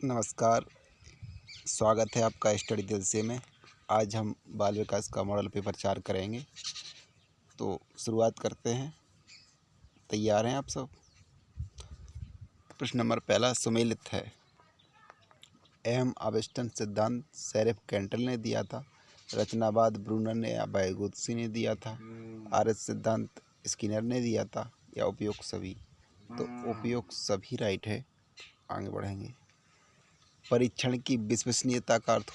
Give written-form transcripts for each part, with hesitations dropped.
नमस्कार, स्वागत है आपका स्टडी दिलसे में। आज हम बाल विकास का मॉडल पेपर 4 करेंगे। तो शुरुआत करते हैं। तैयार हैं आप सब? प्रश्न नंबर पहला सुमेलित है। एम आवेस्टन सिद्धांत सेरेफ कैंटल ने दिया था। रचनावाद ब्रूनर ने या बायगोत्सी ने दिया था। आरएच सिद्धांत स्किनर ने दिया था या उपयुक्त सभी। तो उपयुक्त सभी राइट है। आगे बढ़ेंगे। परीक्षण की विश्वसनीयता का अर्थ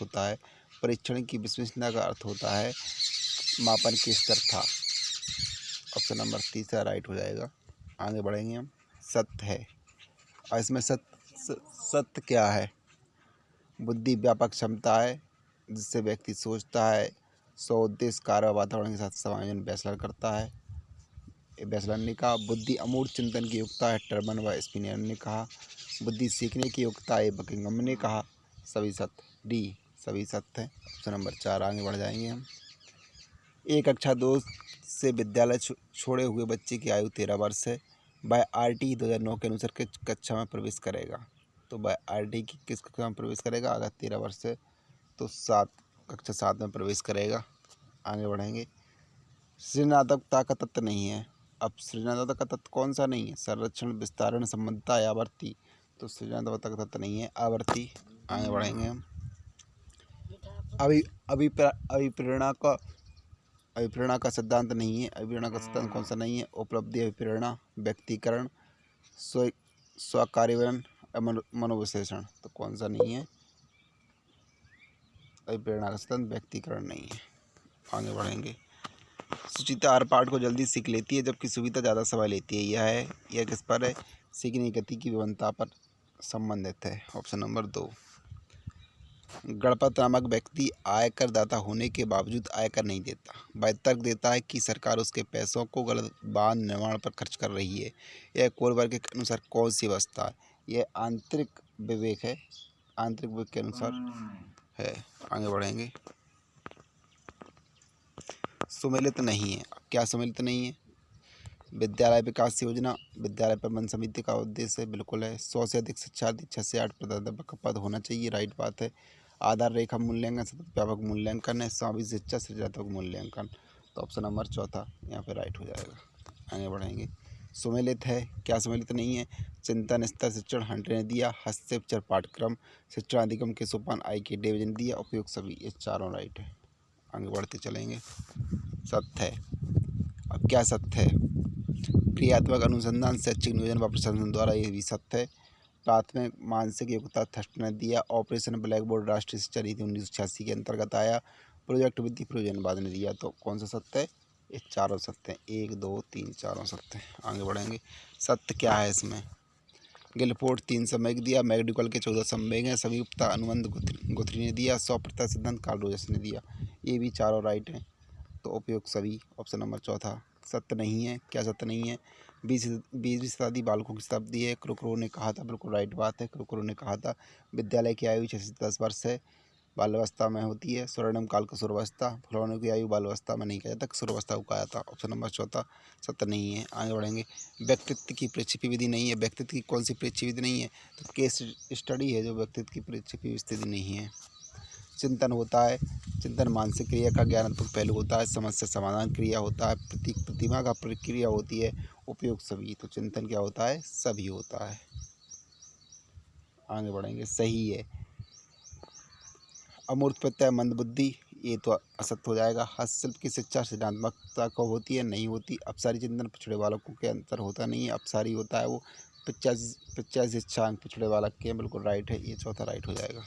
होता है मापन के स्तर था। ऑप्शन नंबर तीसरा राइट हो जाएगा। आगे बढ़ेंगे हम। सत्य है, और इसमें सत्य क्या है? बुद्धि व्यापक क्षमता है जिससे व्यक्ति सोचता है, उद्देश्य कार्य और वातावरण के साथ समायोजन वैसलर करता है। वैसलर ने कहा। बुद्धि अमूर्त चिंतन की योग्यता है, टर्बन व स्पिनर ने कहा। बुद्धि सीखने की योग्यता है, बकिंघम ने कहा। सभी सत्य, डी सभी सत्य है। ऑप्शन नंबर 4 आगे बढ़ जाएंगे हम। एक कक्षा 2 से विद्यालय छोड़े हुए बच्चे की आयु 13 वर्ष है। वह RT 2009 के अनुसार किस कक्षा में प्रवेश करेगा? तो वह RT की किस कक्षा में प्रवेश करेगा? अगर 13 वर्ष है तो कक्षा 7 में प्रवेश करेगा। आगे बढ़ेंगे। सृजनात्मकता का तत्व नहीं है। अब सृजनात्मकता का तत्व कौन सा नहीं है? संरक्षण, विस्तारण, संबंधता या आवर्ती। तो सृजनात्मकता का तत्व नहीं है, आवर्ती। आगे बढ़ेंगे हम। अभिप्रेरणा का सिद्धांत नहीं है। अभिप्रेरणा का सिद्धांत कौन सा नहीं है? उपलब्धि, अभिप्रेरणा, व्यक्तिकरण, स्वकार्यवरण, मनोविश्लेषण। तो कौन सा नहीं है? अभिप्रेरणा का सिद्धांत व्यक्तिकरण नहीं है। आगे बढ़ेंगे। सुचिता हर पाठ को जल्दी सीख लेती है जबकि सुविधा ज़्यादा समय लेती है। यह किस पर है? सीखने की गति की विभिन्नता पर संबंधित है। Option number 2। गणपत नामक व्यक्ति आयकर दाता होने के बावजूद आयकर नहीं देता। वह तर्क देता है कि सरकार उसके पैसों को गलत बांध निर्माण पर खर्च कर रही है। यह कोलबर्ग के अनुसार कौन सी अवस्था है? यह आंतरिक विवेक है। आंतरिक विवेक के अनुसार है। आगे बढ़ेंगे। सुमेलित नहीं है। क्या सुमेलित नहीं है? विद्यालय विकास योजना, विद्यालय प्रबंध समिति का उद्देश्य बिल्कुल है। 100 से अधिक शिक्षार्थी, 6 से 8 प्राध्यापक का पद होना चाहिए, राइट बात है। आधार रेखा मूल्यांकन, सतत व्यापक मूल्यांकन है। समावेशी शिक्षा, सृजनात्मक मूल्यांकन। तो ऑप्शन नंबर 4 यहाँ पे राइट हो जाएगा। आगे बढ़ेंगे। सुमेलित है। क्या सुमेलित नहीं है? चिंतन स्तर शिक्षण हंट ने दिया। हस्तक्षेप पाठ्यक्रम शिक्षण अधिगम के सोपान IK डेविड ने दिया। उपयुक्त सभी, ये चारों राइट है। आगे बढ़ते चलेंगे। सत्य है। अब क्या सत्य है? क्रियात्मक अनुसंधान, शैक्षिक नियोजन व प्रशासन द्वारा ये भी सत्य है। प्राथमिक मानसिक योग्यता थर्स्ट ने दिया। ऑपरेशन ब्लैक बोर्ड राष्ट्रीय शिक्षा नीति 1986 के अंतर्गत आया। प्रोजेक्ट विधि प्रयोजनवाद ने दिया। तो कौन सा सत्य है? ये चारों सत्य हैं। 1 2 3 चारों सत्य हैं। आगे बढ़ेंगे। सत्य क्या है इसमें? गिलफोर्ड 3 संवेग दिया। मैकडुगल के 14 संवेग हैं। संयुक्ता अनुबंध गुथरी ने दिया। 100% सिद्धांत कार्ल रोजर्स ने दिया। ये भी चारों राइट हैं। तो उपयुक्त सभी, ऑप्शन नंबर 4 सत्य नहीं है। क्या सत्य नहीं है? 20वीं शताब्दी बालकों की शताब्दी है, क्रोकरो ने कहा था। बिल्कुल राइट बात है। क्रोकरो ने कहा था विद्यालय की आयु 6 से 10 वर्ष है, बाल्यावस्था में होती है। स्वर्णिम काल किशोरावस्था, खिलौनों की आयु बाल्यावस्था में नहीं कहा जाता, किशोरावस्था को कहा था। ऑप्शन नंबर 4 सत्य नहीं है। आगे बढ़ेंगे। व्यक्तित्व की प्रेक्षेपी विधि नहीं है। व्यक्तित्व की कौन सी प्रेक्षेपी विधि नहीं है? तो केस स्टडी है जो व्यक्तित्व की प्रेक्षेपी विधि नहीं है। चिंतन होता है। चिंतन मानसिक क्रिया का ज्ञानात्मक पहलू होता है। समस्या समाधान क्रिया होता है। प्रतिमा का प्रक्रिया होती है। उपयोग सभी। तो चिंतन क्या होता है? सभी होता है। आगे बढ़ेंगे। सही है। अमूर्त प्रत्यय मंदबुद्धि, ये तो असत्य हो जाएगा। हस्तशिल्प की शिक्षा सृजनात्मकता को होती है? नहीं होती। अपसारी चिंतन पिछड़े बालकों के अंतर होता नहीं है, अपसारी होता है वो। 85 शिक्षा पिछड़े बालक के, बिल्कुल राइट है। ये चौथा राइट हो जाएगा।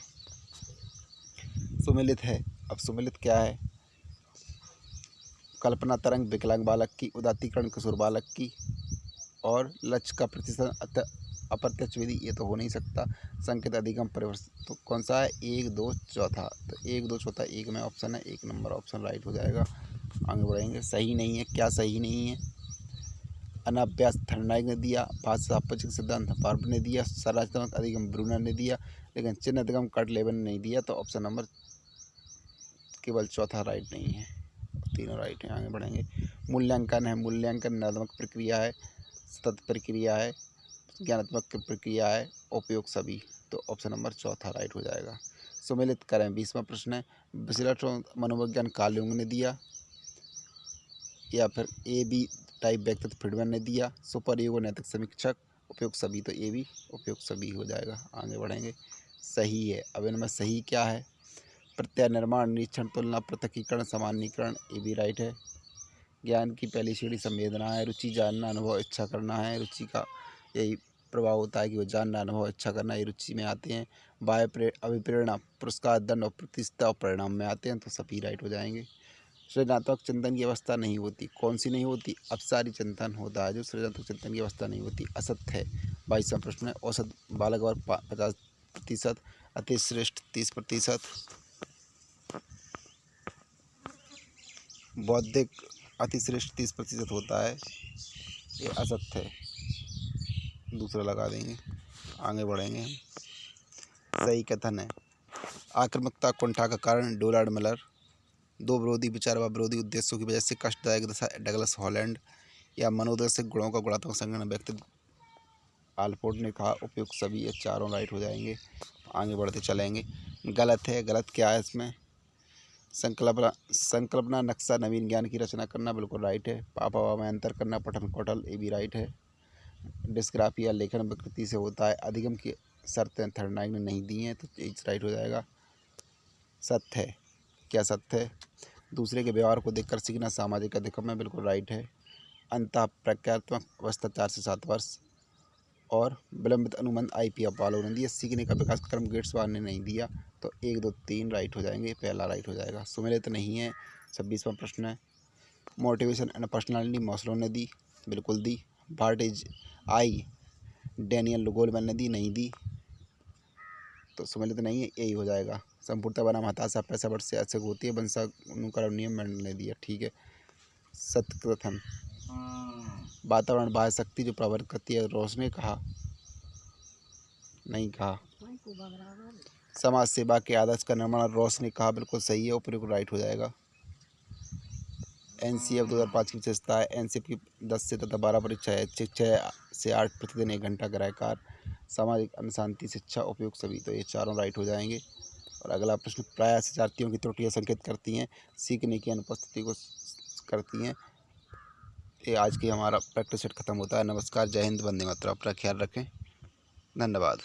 सुमेलित है। अब सुमेलित क्या है? कल्पना तरंग विकलांग बालक की, उदात्तीकरण किशोर बालक की, और लक्ष्य का प्रतिशत अप्रत्यक्ष विधि, ये तो हो नहीं सकता। संकेत अधिगम परिवर्तन, तो कौन सा है? 1 2 चौथा। तो 1 2 चौथा 1 में ऑप्शन है। 1 नंबर ऑप्शन राइट हो जाएगा। आगे बढ़ेंगे। सही नहीं है। क्या सही नहीं है? अनाभ्यास थर्नाइक ने दिया। भाषा सापेक्षिक सिद्धांत पार्प ने दिया। संरचनात्मक अधिगम ब्रूनर ने दिया। लेकिन चिन्ह अधिगम कट-लेवन ने नहीं दिया। तो ऑप्शन नंबर केवल चौथा राइट नहीं है, तीनों राइट हैं। आगे बढ़ेंगे। मूल्यांकन है। मूल्यांकन निर्णात्मक प्रक्रिया है, सतत प्रक्रिया है। ज्ञानात्मक प्रक्रिया है, उपयोग सभी। तो ऑप्शन नंबर चौथा राइट हो जाएगा। सुमेलित करें। 20वां प्रश्न है, विश्लेषण मनोविज्ञान कार्ल युंग ने दिया या फिर ए बी टाइप व्यक्तित्व फ्रीडमैन ने दिया, सुपर ईगो नैतिक समीक्षक, उपयोग सभी। तो ए भी उपयोग सभी हो जाएगा। आगे बढ़ेंगे। सही है। अब इनमें सही क्या है? प्रत्यय निर्माण, निरीक्षण, तुलना, पृथकीकरण, सामान्यीकरण, ये भी राइट है। ज्ञान की पहली सीढ़ी संवेदना है, रुचि जानना, अनुभव इच्छा करना है। रुचि का यही प्रभाव होता है कि वो जानना, अनुभव इच्छा करना, ये रुचि में आते हैं। बाह्य अभिप्रेरणा, पुरस्कार, दंड और प्रतिष्ठा और परिणाम में आते हैं। तो सभी राइट हो जाएंगे। सृजनात्मक चिंतन की अवस्था नहीं होती। कौन सी नहीं होती? अपसारी चिंतन होता है जो सृजनात्मक चिंतन की अवस्था नहीं होती। असत्य है। 22वां प्रश्न है, औसत बालक वर्ग 50%, अतिश्रेष्ठ 30%, बौद्धिक अतिश्रेष्ठ 30% होता है। ये असत्य है। दूसरा लगा देंगे। आगे बढ़ेंगे। सही कथन है। आक्रामकता कुंठा का कारण डोनाल्ड मिलर। दो विरोधी विचार व विरोधी उद्देश्यों की वजह से कष्टदायक दशा डगलस हॉलैंड। या मनोदर्शक गुणों का गुणात्मक संगठन व्यक्तित्व आलपोर्ट ने कहा। उपयुक्त सभी। ये चारों राइट हो जाएंगे। आगे बढ़ते चलेंगे। गलत है। गलत क्या है इसमें? संकल्पना नक्शा नवीन ज्ञान की रचना करना, बिल्कुल राइट है। पापा में अंतर करना, पठन कौशल, ये भी राइट है। डिस्ग्राफिया लेखन विकृति से होता है। अधिगम की शर्तें थर्डनाइक ने नहीं दी हैं। तो ये राइट हो जाएगा। सत्य है। क्या सत्य है? दूसरे के व्यवहार को देखकर सीखना सामाजिक अधिगम में, बिल्कुल राइट है। अंतः प्रज्ञात्मक अवस्था 4 से 7 वर्ष और विलंबित अनुबंध IPF वालों ने दिया। सीखने का विकास क्रम गेट्स वाल ने नहीं दिया। तो 1 2 3 राइट हो जाएंगे। पहला राइट हो जाएगा। सुमेलित नहीं है। 26वां प्रश्न है, मोटिवेशन एंड पर्सनालिटी मॉस्लो ने दी, बिल्कुल दी। What is I, Daniel Goleman ने दी, नहीं दी। तो सुमेलित नहीं है, यही हो जाएगा। संपूर्णता बनाम हताशा पैसा वर्ष से अधिक होती है, वंशानुक्रम नियम मेंडल ने दिया। ठीक है। सत्यकथन। वातावरण बाह्य शक्ति जो प्रभावित करती है, रोश ने कहा, नहीं कहा। समाज सेवा के आदर्श का निर्माण, रोश ने कहा, बिल्कुल सही है। उपयुक्त राइट हो जाएगा। NCF 2005 की विशेषता है। NCF की 10 से तथा 12 परीक्षा है। 6 से 8 प्रतिदिन 1 घंटा गृह कार्य, सामाजिक अशांति, शिक्षा, उपयोग सभी। तो ये चारों राइट हो जाएंगे। और अगला प्रश्न, प्रायः शिक्षार्थियों की त्रुटियां संकेत करती हैं, सीखने की अनुपस्थिति को करती हैं। ये आज की हमारा प्रैक्टिस सेट खत्म होता है। नमस्कार, जय हिंद, वंदे मातरम। अपना ख्याल रखें। धन्यवाद।